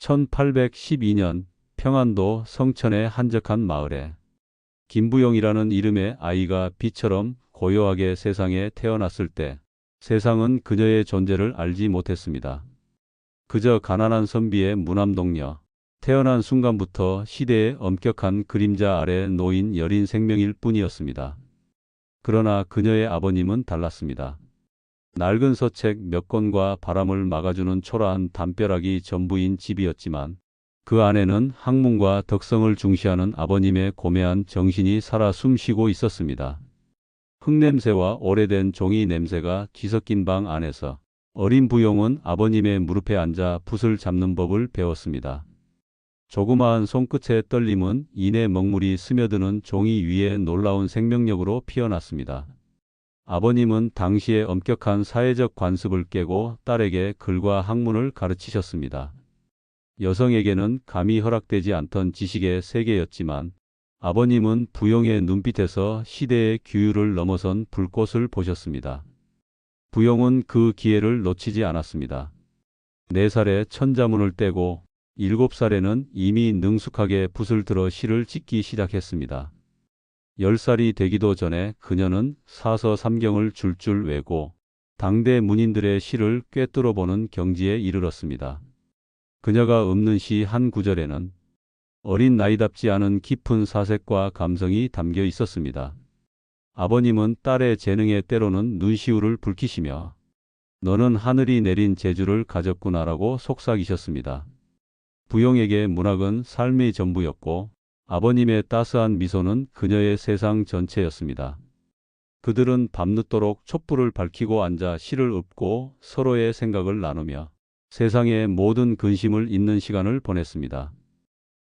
1812년 평안도 성천의 한적한 마을에 김부영이라는 이름의 아이가 비처럼 고요하게 세상에 태어났을 때 세상은 그녀의 존재를 알지 못했습니다. 그저 가난한 선비의 무남동녀, 태어난 순간부터 시대의 엄격한 그림자 아래 놓인 여린 생명일 뿐이었습니다. 그러나 그녀의 아버님은 달랐습니다. 낡은 서책 몇 권과 바람을 막아주는 초라한 담벼락이 전부인 집이었지만 그 안에는 학문과 덕성을 중시하는 아버님의 고매한 정신이 살아 숨쉬고 있었습니다. 흙냄새와 오래된 종이 냄새가 뒤섞인 방 안에서 어린 부용은 아버님의 무릎에 앉아 붓을 잡는 법을 배웠습니다. 조그마한 손끝의 떨림은 이내 먹물이 스며드는 종이 위에 놀라운 생명력으로 피어났습니다. 아버님은 당시의 엄격한 사회적 관습을 깨고 딸에게 글과 학문을 가르치셨습니다. 여성에게는 감히 허락되지 않던 지식의 세계였지만 아버님은 부용의 눈빛에서 시대의 규율을 넘어선 불꽃을 보셨습니다. 부용은 그 기회를 놓치지 않았습니다. 4살에 천자문을 떼고 7살에는 이미 능숙하게 붓을 들어 시를 짓기 시작했습니다. 10살이 되기도 전에 그녀는 사서 삼경을 줄줄 외고 당대 문인들의 시를 꿰뚫어보는 경지에 이르렀습니다. 그녀가 읊는 시 한 구절에는 어린 나이답지 않은 깊은 사색과 감성이 담겨 있었습니다. 아버님은 딸의 재능에 때로는 눈시울을 붉히시며 너는 하늘이 내린 재주를 가졌구나라고 속삭이셨습니다. 부용에게 문학은 삶의 전부였고 아버님의 따스한 미소는 그녀의 세상 전체였습니다. 그들은 밤늦도록 촛불을 밝히고 앉아 시를 읊고 서로의 생각을 나누며 세상의 모든 근심을 잊는 시간을 보냈습니다.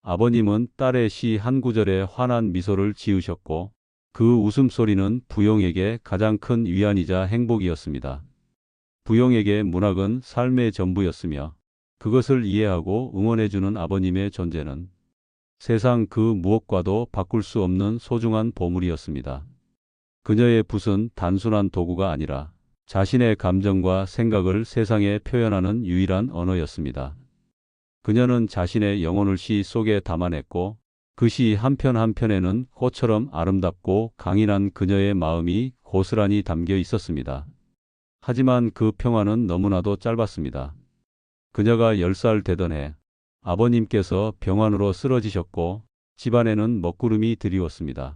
아버님은 딸의 시 한 구절에 환한 미소를 지으셨고 그 웃음소리는 부용에게 가장 큰 위안이자 행복이었습니다. 부용에게 문학은 삶의 전부였으며 그것을 이해하고 응원해주는 아버님의 존재는 세상 그 무엇과도 바꿀 수 없는 소중한 보물이었습니다. 그녀의 붓은 단순한 도구가 아니라 자신의 감정과 생각을 세상에 표현하는 유일한 언어였습니다. 그녀는 자신의 영혼을 시 속에 담아냈고 그 시 한편 한편에는 꽃처럼 아름답고 강인한 그녀의 마음이 고스란히 담겨 있었습니다. 하지만 그 평화는 너무나도 짧았습니다. 그녀가 10살 되던 해 아버님께서 병환으로 쓰러지셨고 집안에는 먹구름이 드리웠습니다.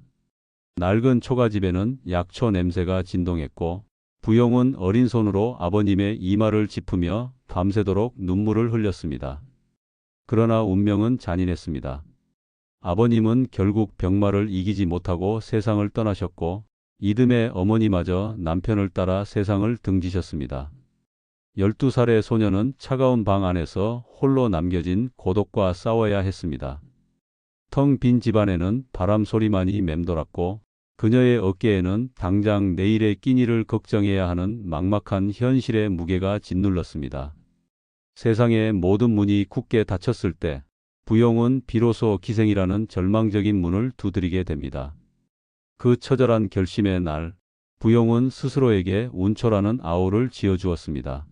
낡은 초가집에는 약초 냄새가 진동했고 부용은 어린 손으로 아버님의 이마를 짚으며 밤새도록 눈물을 흘렸습니다. 그러나 운명은 잔인했습니다. 아버님은 결국 병마를 이기지 못하고 세상을 떠나셨고 이듬해 어머니마저 남편을 따라 세상을 등지셨습니다. 12살의 소녀는 차가운 방 안에서 홀로 남겨진 고독과 싸워야 했습니다. 텅 빈 집안에는 바람 소리만이 맴돌았고 그녀의 어깨에는 당장 내일의 끼니를 걱정해야 하는 막막한 현실의 무게가 짓눌렀습니다. 세상의 모든 문이 굳게 닫혔을 때 부용은 비로소 기생이라는 절망적인 문을 두드리게 됩니다. 그 처절한 결심의 날, 부용은 스스로에게 운초라는 아우를 지어주었습니다.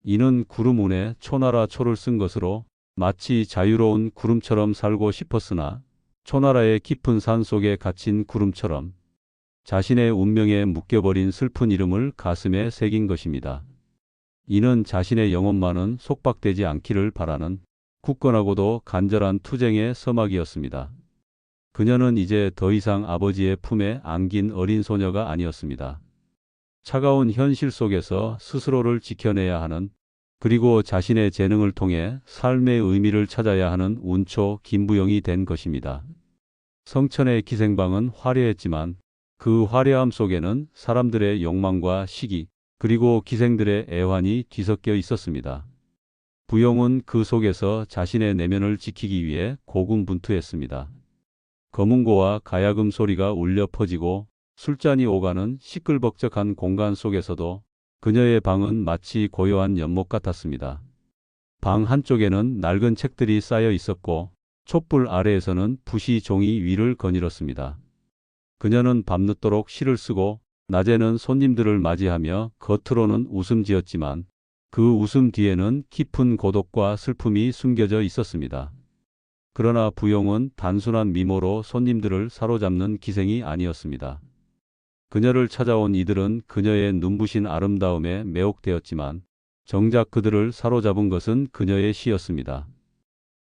이는 구름 운에 초나라 초를 쓴 것으로 마치 자유로운 구름처럼 살고 싶었으나 초나라의 깊은 산 속에 갇힌 구름처럼 자신의 운명에 묶여버린 슬픈 이름을 가슴에 새긴 것입니다. 이는 자신의 영혼만은 속박되지 않기를 바라는 굳건하고도 간절한 투쟁의 서막이었습니다. 그녀는 이제 더 이상 아버지의 품에 안긴 어린 소녀가 아니었습니다. 차가운 현실 속에서 스스로를 지켜내야 하는 그리고 자신의 재능을 통해 삶의 의미를 찾아야 하는 운초 김부영이 된 것입니다. 성천의 기생방은 화려했지만 그 화려함 속에는 사람들의 욕망과 시기 그리고 기생들의 애환이 뒤섞여 있었습니다. 부용은 그 속에서 자신의 내면을 지키기 위해 고군분투했습니다. 검은고와 가야금 소리가 울려 퍼지고 술잔이 오가는 시끌벅적한 공간 속에서도 그녀의 방은 마치 고요한 연못 같았습니다. 방 한쪽에는 낡은 책들이 쌓여 있었고 촛불 아래에서는 붓이 종이 위를 거닐었습니다. 그녀는 밤늦도록 시를 쓰고 낮에는 손님들을 맞이하며 겉으로는 웃음 지었지만 그 웃음 뒤에는 깊은 고독과 슬픔이 숨겨져 있었습니다. 그러나 부용은 단순한 미모로 손님들을 사로잡는 기생이 아니었습니다. 그녀를 찾아온 이들은 그녀의 눈부신 아름다움에 매혹되었지만 정작 그들을 사로잡은 것은 그녀의 시였습니다.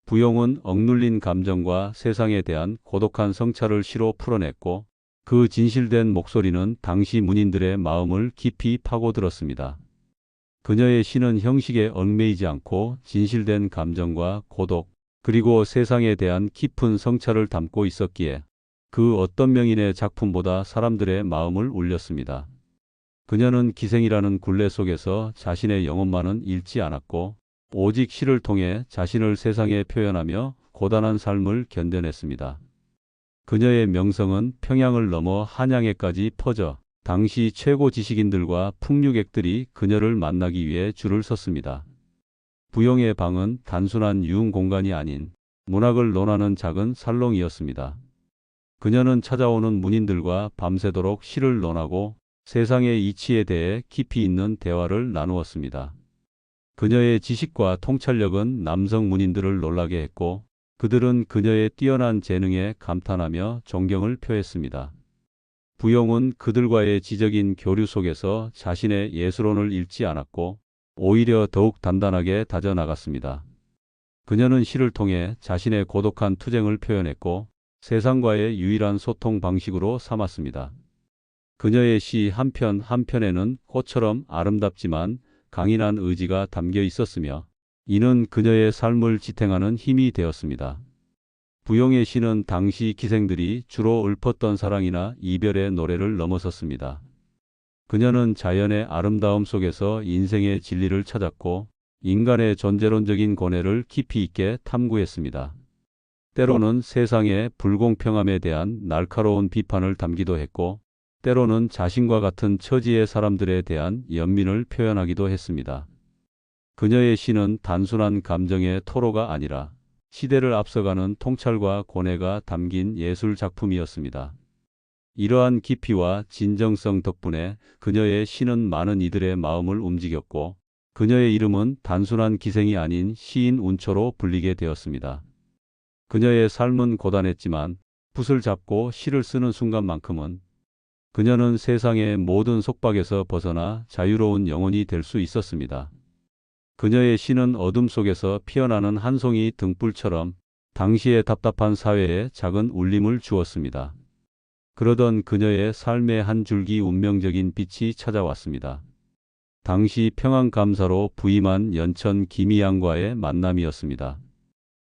부용은 억눌린 감정과 세상에 대한 고독한 성찰을 시로 풀어냈고 그 진실된 목소리는 당시 문인들의 마음을 깊이 파고들었습니다. 그녀의 시는 형식에 얽매이지 않고 진실된 감정과 고독, 그리고 세상에 대한 깊은 성찰을 담고 있었기에 그 어떤 명인의 작품보다 사람들의 마음을 울렸습니다. 그녀는 기생이라는 굴레 속에서 자신의 영혼만은 잃지 않았고 오직 시를 통해 자신을 세상에 표현하며 고단한 삶을 견뎌냈습니다. 그녀의 명성은 평양을 넘어 한양에까지 퍼져 당시 최고 지식인들과 풍류객들이 그녀를 만나기 위해 줄을 섰습니다. 부용의 방은 단순한 유흥 공간이 아닌 문학을 논하는 작은 살롱이었습니다. 그녀는 찾아오는 문인들과 밤새도록 시를 논하고 세상의 이치에 대해 깊이 있는 대화를 나누었습니다. 그녀의 지식과 통찰력은 남성 문인들을 놀라게 했고 그들은 그녀의 뛰어난 재능에 감탄하며 존경을 표했습니다. 부용은 그들과의 지적인 교류 속에서 자신의 예술혼을 잃지 않았고 오히려 더욱 단단하게 다져나갔습니다. 그녀는 시를 통해 자신의 고독한 투쟁을 표현했고 세상과의 유일한 소통 방식으로 삼았습니다. 그녀의 시 한편 한편에는 꽃처럼 아름답지만 강인한 의지가 담겨 있었으며 이는 그녀의 삶을 지탱하는 힘이 되었습니다. 부용의 시는 당시 기생들이 주로 읊었던 사랑이나 이별의 노래를 넘어섰습니다. 그녀는 자연의 아름다움 속에서 인생의 진리를 찾았고 인간의 존재론적인 고뇌를 깊이 있게 탐구했습니다. 때로는 세상의 불공평함에 대한 날카로운 비판을 담기도 했고 때로는 자신과 같은 처지의 사람들에 대한 연민을 표현하기도 했습니다. 그녀의 시는 단순한 감정의 토로가 아니라 시대를 앞서가는 통찰과 고뇌가 담긴 예술 작품이었습니다. 이러한 깊이와 진정성 덕분에 그녀의 시는 많은 이들의 마음을 움직였고 그녀의 이름은 단순한 기생이 아닌 시인 운초로 불리게 되었습니다. 그녀의 삶은 고단했지만 붓을 잡고 시를 쓰는 순간만큼은 그녀는 세상의 모든 속박에서 벗어나 자유로운 영혼이 될 수 있었습니다. 그녀의 시는 어둠 속에서 피어나는 한 송이 등불처럼 당시의 답답한 사회에 작은 울림을 주었습니다. 그러던 그녀의 삶의 한 줄기 운명적인 빛이 찾아왔습니다. 당시 평안감사로 부임한 연천 김이양과의 만남이었습니다.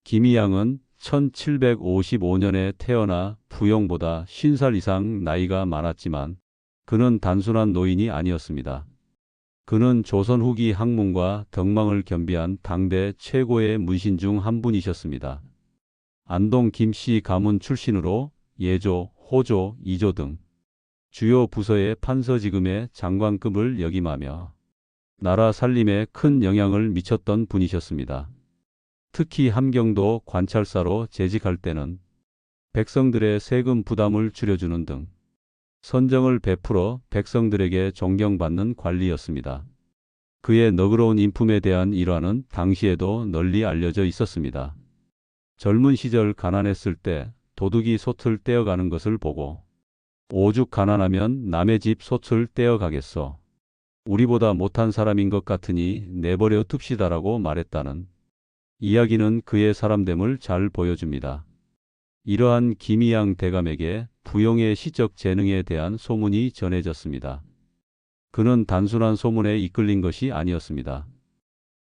김이양은 1755년에 태어나 부용보다 50살 이상 나이가 많았지만 그는 단순한 노인이 아니었습니다. 그는 조선 후기 학문과 덕망을 겸비한 당대 최고의 문신 중 한 분이셨습니다. 안동 김씨 가문 출신으로 예조, 호조, 이조 등 주요 부서의 판서지금의 장관급을 역임하며 나라 살림에 큰 영향을 미쳤던 분이셨습니다. 특히 함경도 관찰사로 재직할 때는 백성들의 세금 부담을 줄여주는 등 선정을 베풀어 백성들에게 존경받는 관리였습니다. 그의 너그러운 인품에 대한 일화는 당시에도 널리 알려져 있었습니다. 젊은 시절 가난했을 때 도둑이 솥을 떼어가는 것을 보고 오죽 가난하면 남의 집 솥을 떼어가겠소. 우리보다 못한 사람인 것 같으니 내버려 둡시다라고 말했다는 이야기는 그의 사람됨을 잘 보여줍니다. 이러한 김이양 대감에게 부용의 시적 재능에 대한 소문이 전해졌습니다. 그는 단순한 소문에 이끌린 것이 아니었습니다.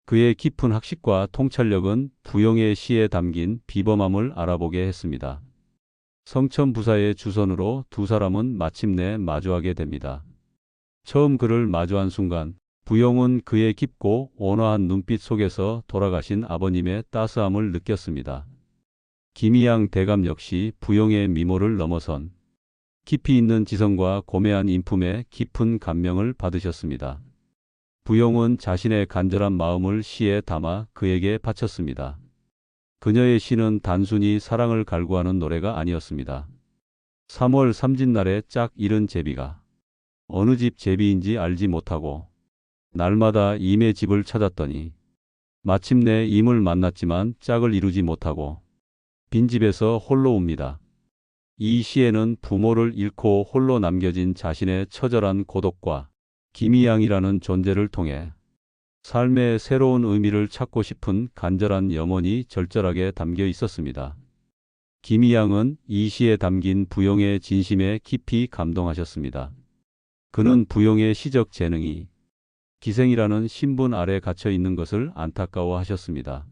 그의 깊은 학식과 통찰력은 부용의 시에 담긴 비범함을 알아보게 했습니다. 성천부사의 주선으로 두 사람은 마침내 마주하게 됩니다. 처음 그를 마주한 순간 부용은 그의 깊고 온화한 눈빛 속에서 돌아가신 아버님의 따스함을 느꼈습니다. 김이양 대감 역시 부용의 미모를 넘어선 깊이 있는 지성과 고매한 인품에 깊은 감명을 받으셨습니다. 부용은 자신의 간절한 마음을 시에 담아 그에게 바쳤습니다. 그녀의 시는 단순히 사랑을 갈구하는 노래가 아니었습니다. 3월 삼진날에 짝 잃은 제비가 어느 집 제비인지 알지 못하고 날마다 임의 집을 찾았더니 마침내 임을 만났지만 짝을 이루지 못하고 빈집에서 홀로 웁니다. 이 시에는 부모를 잃고 홀로 남겨진 자신의 처절한 고독과 김이양이라는 존재를 통해 삶의 새로운 의미를 찾고 싶은 간절한 염원이 절절하게 담겨 있었습니다. 김이양은 이 시에 담긴 부용의 진심에 깊이 감동하셨습니다. 그는 부용의 시적 재능이 기생이라는 신분 아래 갇혀 있는 것을 안타까워하셨습니다.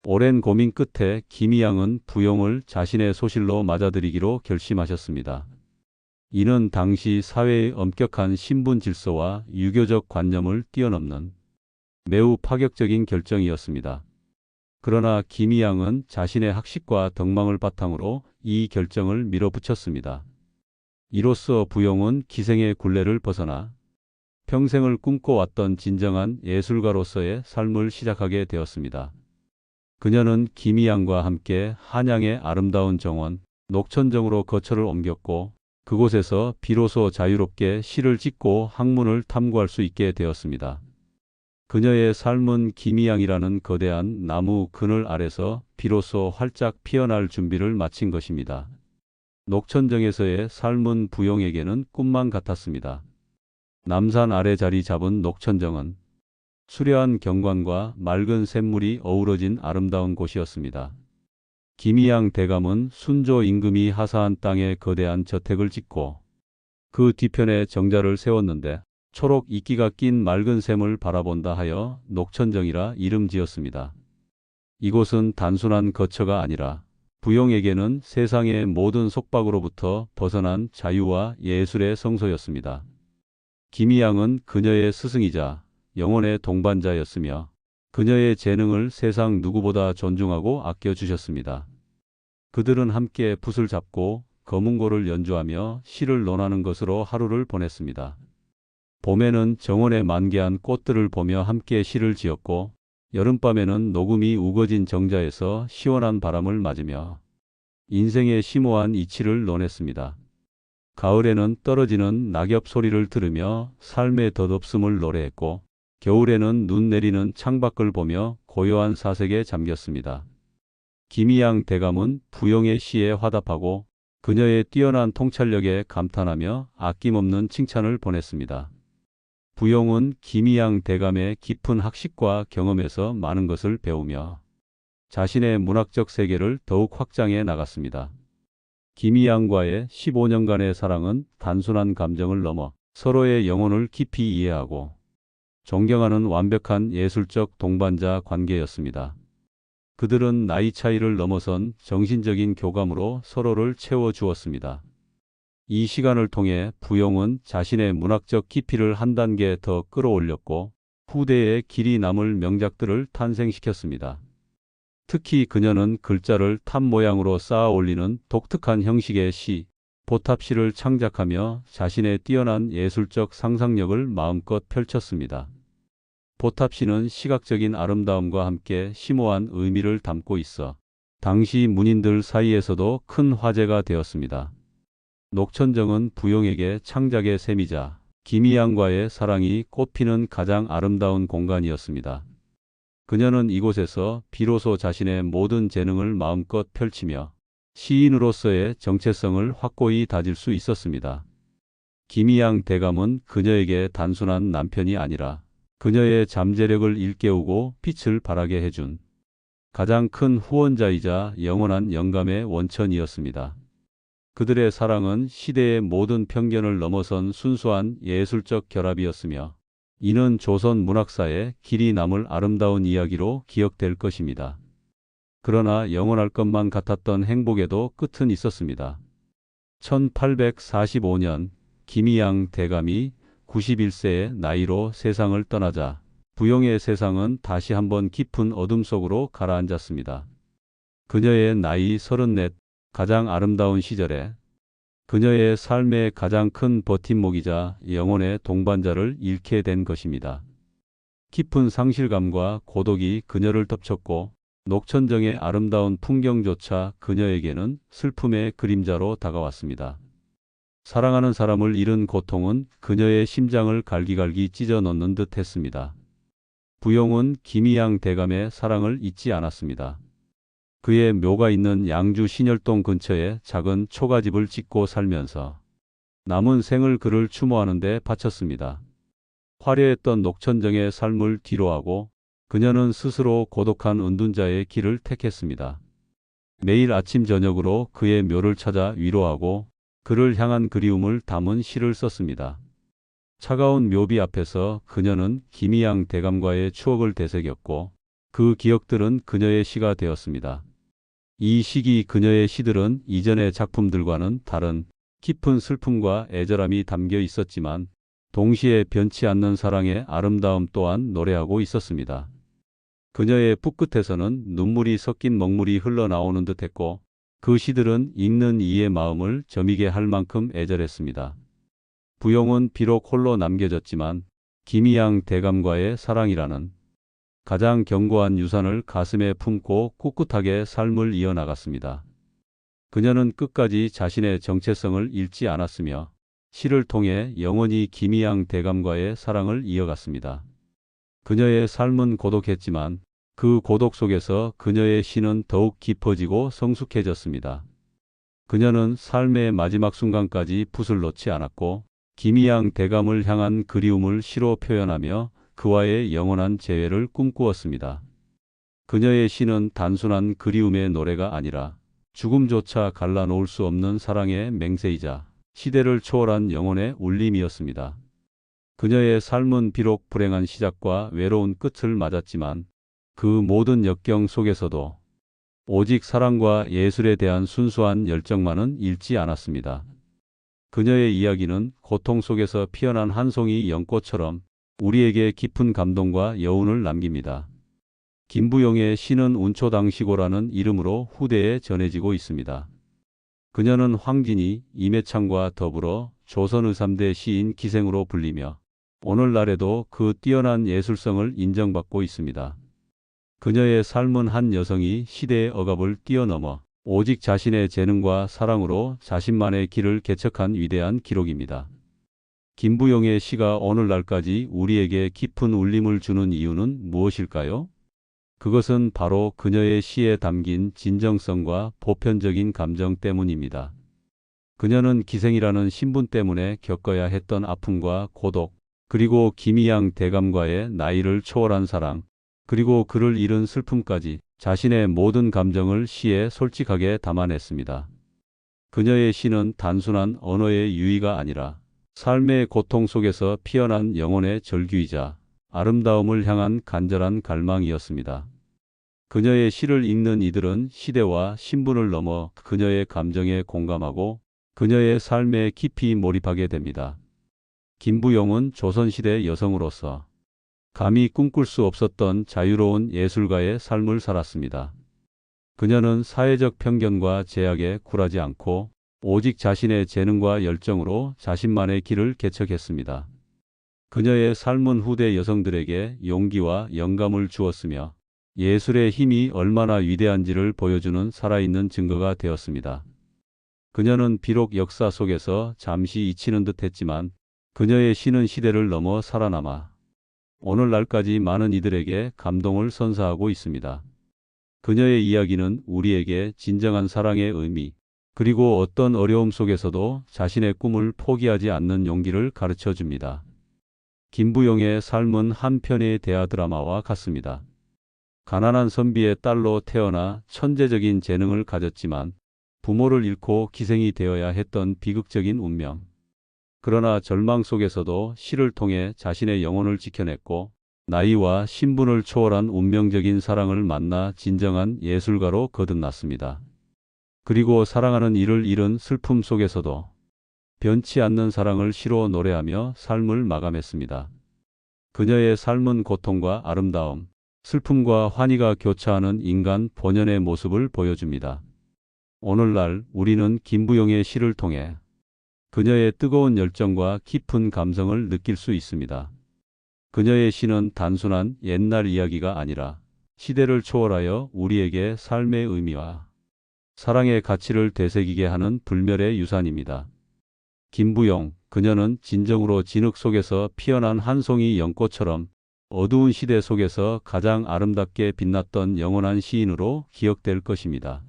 오랜 고민 끝에 김이양은 부용을 자신의 소실로 맞아들이기로 결심하셨습니다. 이는 당시 사회의 엄격한 신분 질서와 유교적 관념을 뛰어넘는 매우 파격적인 결정이었습니다. 그러나 김이양은 자신의 학식과 덕망을 바탕으로 이 결정을 밀어붙였습니다. 이로써 부용은 기생의 굴레를 벗어나 평생을 꿈꿔왔던 진정한 예술가로서의 삶을 시작하게 되었습니다. 그녀는 김이양과 함께 한양의 아름다운 정원, 녹천정으로 거처를 옮겼고 그곳에서 비로소 자유롭게 시를 짓고 학문을 탐구할 수 있게 되었습니다. 그녀의 삶은 김이양이라는 거대한 나무 그늘 아래서 비로소 활짝 피어날 준비를 마친 것입니다. 녹천정에서의 삶은 부용에게는 꿈만 같았습니다. 남산 아래 자리 잡은 녹천정은 수려한 경관과 맑은 샘물이 어우러진 아름다운 곳이었습니다. 김이양 대감은 순조 임금이 하사한 땅에 거대한 저택을 짓고 그 뒤편에 정자를 세웠는데 초록 이끼가 낀 맑은 샘을 바라본다 하여 녹천정이라 이름 지었습니다. 이곳은 단순한 거처가 아니라 부용에게는 세상의 모든 속박으로부터 벗어난 자유와 예술의 성소였습니다. 김이양은 그녀의 스승이자 영혼의 동반자였으며 그녀의 재능을 세상 누구보다 존중하고 아껴주셨습니다. 그들은 함께 붓을 잡고 거문고를 연주하며 시를 논하는 것으로 하루를 보냈습니다. 봄에는 정원에 만개한 꽃들을 보며 함께 시를 지었고 여름밤에는 녹음이 우거진 정자에서 시원한 바람을 맞으며 인생의 심오한 이치를 논했습니다. 가을에는 떨어지는 낙엽 소리를 들으며 삶의 덧없음을 노래했고 겨울에는 눈 내리는 창밖을 보며 고요한 사색에 잠겼습니다. 김이양 대감은 부용의 시에 화답하고 그녀의 뛰어난 통찰력에 감탄하며 아낌없는 칭찬을 보냈습니다. 부용은 김이양 대감의 깊은 학식과 경험에서 많은 것을 배우며 자신의 문학적 세계를 더욱 확장해 나갔습니다. 김이양과의 15년간의 사랑은 단순한 감정을 넘어 서로의 영혼을 깊이 이해하고 존경하는 완벽한 예술적 동반자 관계였습니다. 그들은 나이 차이를 넘어선 정신적인 교감으로 서로를 채워주었습니다. 이 시간을 통해 부용은 자신의 문학적 깊이를 한 단계 더 끌어올렸고 후대에 길이 남을 명작들을 탄생시켰습니다. 특히 그녀는 글자를 탑 모양으로 쌓아 올리는 독특한 형식의 시, 보탑시를 창작하며 자신의 뛰어난 예술적 상상력을 마음껏 펼쳤습니다. 보탑시는 시각적인 아름다움과 함께 심오한 의미를 담고 있어 당시 문인들 사이에서도 큰 화제가 되었습니다. 녹천정은 부용에게 창작의 셈이자 김이양과의 사랑이 꽃피는 가장 아름다운 공간이었습니다. 그녀는 이곳에서 비로소 자신의 모든 재능을 마음껏 펼치며 시인으로서의 정체성을 확고히 다질 수 있었습니다. 김이양 대감은 그녀에게 단순한 남편이 아니라 그녀의 잠재력을 일깨우고 빛을 발하게 해준 가장 큰 후원자이자 영원한 영감의 원천이었습니다. 그들의 사랑은 시대의 모든 편견을 넘어선 순수한 예술적 결합이었으며 이는 조선 문학사에 길이 남을 아름다운 이야기로 기억될 것입니다. 그러나 영원할 것만 같았던 행복에도 끝은 있었습니다. 1845년 김이양 대감이 91세의 나이로 세상을 떠나자 부용의 세상은 다시 한번 깊은 어둠 속으로 가라앉았습니다. 그녀의 나이 34, 가장 아름다운 시절에 그녀의 삶의 가장 큰 버팀목이자 영혼의 동반자를 잃게 된 것입니다. 깊은 상실감과 고독이 그녀를 덮쳤고 녹천정의 아름다운 풍경조차 그녀에게는 슬픔의 그림자로 다가왔습니다. 사랑하는 사람을 잃은 고통은 그녀의 심장을 갈기갈기 찢어 놓는 듯 했습니다. 부용은 김희양 대감의 사랑을 잊지 않았습니다. 그의 묘가 있는 양주 신혈동 근처에 작은 초가집을 짓고 살면서 남은 생을 그를 추모하는 데 바쳤습니다. 화려했던 녹천정의 삶을 뒤로하고 그녀는 스스로 고독한 은둔자의 길을 택했습니다. 매일 아침 저녁으로 그의 묘를 찾아 위로하고 그를 향한 그리움을 담은 시를 썼습니다. 차가운 묘비 앞에서 그녀는 김희양 대감과의 추억을 되새겼고 그 기억들은 그녀의 시가 되었습니다. 이 시기 그녀의 시들은 이전의 작품들과는 다른 깊은 슬픔과 애절함이 담겨 있었지만 동시에 변치 않는 사랑의 아름다움 또한 노래하고 있었습니다. 그녀의 붓끝에서는 눈물이 섞인 먹물이 흘러나오는 듯했고 그 시들은 읽는 이의 마음을 저미게 할 만큼 애절했습니다. 부용은 비록 홀로 남겨졌지만 김희양 대감과의 사랑이라는 가장 견고한 유산을 가슴에 품고 꿋꿋하게 삶을 이어나갔습니다. 그녀는 끝까지 자신의 정체성을 잃지 않았으며 시를 통해 영원히 김희양 대감과의 사랑을 이어갔습니다. 그녀의 삶은 고독했지만 그 고독 속에서 그녀의 시는 더욱 깊어지고 성숙해졌습니다. 그녀는 삶의 마지막 순간까지 붓을 놓지 않았고 김희양 대감을 향한 그리움을 시로 표현하며 그와의 영원한 재회를 꿈꾸었습니다. 그녀의 시는 단순한 그리움의 노래가 아니라 죽음조차 갈라놓을 수 없는 사랑의 맹세이자 시대를 초월한 영혼의 울림이었습니다. 그녀의 삶은 비록 불행한 시작과 외로운 끝을 맞았지만 그 모든 역경 속에서도 오직 사랑과 예술에 대한 순수한 열정만은 잃지 않았습니다. 그녀의 이야기는 고통 속에서 피어난 한 송이 연꽃처럼 우리에게 깊은 감동과 여운을 남깁니다. 김부용의 시는 운초당시고라는 이름으로 후대에 전해지고 있습니다. 그녀는 황진이, 임해창과 더불어 조선 의3대 시인 기생으로 불리며 오늘날에도 그 뛰어난 예술성을 인정받고 있습니다. 그녀의 삶은 한 여성이 시대의 억압을 뛰어넘어 오직 자신의 재능과 사랑으로 자신만의 길을 개척한 위대한 기록입니다. 김부용의 시가 오늘날까지 우리에게 깊은 울림을 주는 이유는 무엇일까요? 그것은 바로 그녀의 시에 담긴 진정성과 보편적인 감정 때문입니다. 그녀는 기생이라는 신분 때문에 겪어야 했던 아픔과 고독, 그리고 김희양 대감과의 나이를 초월한 사랑, 그리고 그를 잃은 슬픔까지 자신의 모든 감정을 시에 솔직하게 담아냈습니다. 그녀의 시는 단순한 언어의 유희가 아니라 삶의 고통 속에서 피어난 영혼의 절규이자 아름다움을 향한 간절한 갈망이었습니다. 그녀의 시를 읽는 이들은 시대와 신분을 넘어 그녀의 감정에 공감하고 그녀의 삶에 깊이 몰입하게 됩니다. 김부용은 조선시대 여성으로서 감히 꿈꿀 수 없었던 자유로운 예술가의 삶을 살았습니다. 그녀는 사회적 편견과 제약에 굴하지 않고 오직 자신의 재능과 열정으로 자신만의 길을 개척했습니다. 그녀의 삶은 후대 여성들에게 용기와 영감을 주었으며 예술의 힘이 얼마나 위대한지를 보여주는 살아있는 증거가 되었습니다. 그녀는 비록 역사 속에서 잠시 잊히는 듯 했지만 그녀의 시는 시대를 넘어 살아남아 오늘날까지 많은 이들에게 감동을 선사하고 있습니다. 그녀의 이야기는 우리에게 진정한 사랑의 의미, 그리고 어떤 어려움 속에서도 자신의 꿈을 포기하지 않는 용기를 가르쳐 줍니다. 김부용의 삶은 한 편의 대하 드라마와 같습니다. 가난한 선비의 딸로 태어나 천재적인 재능을 가졌지만 부모를 잃고 기생이 되어야 했던 비극적인 운명. 그러나 절망 속에서도 시를 통해 자신의 영혼을 지켜냈고 나이와 신분을 초월한 운명적인 사랑을 만나 진정한 예술가로 거듭났습니다. 그리고 사랑하는 이를 잃은 슬픔 속에서도 변치 않는 사랑을 시로 노래하며 삶을 마감했습니다. 그녀의 삶은 고통과 아름다움, 슬픔과 환희가 교차하는 인간 본연의 모습을 보여줍니다. 오늘날 우리는 김부용의 시를 통해 그녀의 뜨거운 열정과 깊은 감성을 느낄 수 있습니다. 그녀의 시는 단순한 옛날 이야기가 아니라 시대를 초월하여 우리에게 삶의 의미와 사랑의 가치를 되새기게 하는 불멸의 유산입니다. 김부용, 그녀는 진정으로 진흙 속에서 피어난 한 송이 연꽃처럼 어두운 시대 속에서 가장 아름답게 빛났던 영원한 시인으로 기억될 것입니다.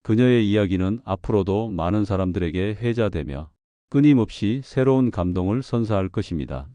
그녀의 이야기는 앞으로도 많은 사람들에게 회자되며 끊임없이 새로운 감동을 선사할 것입니다.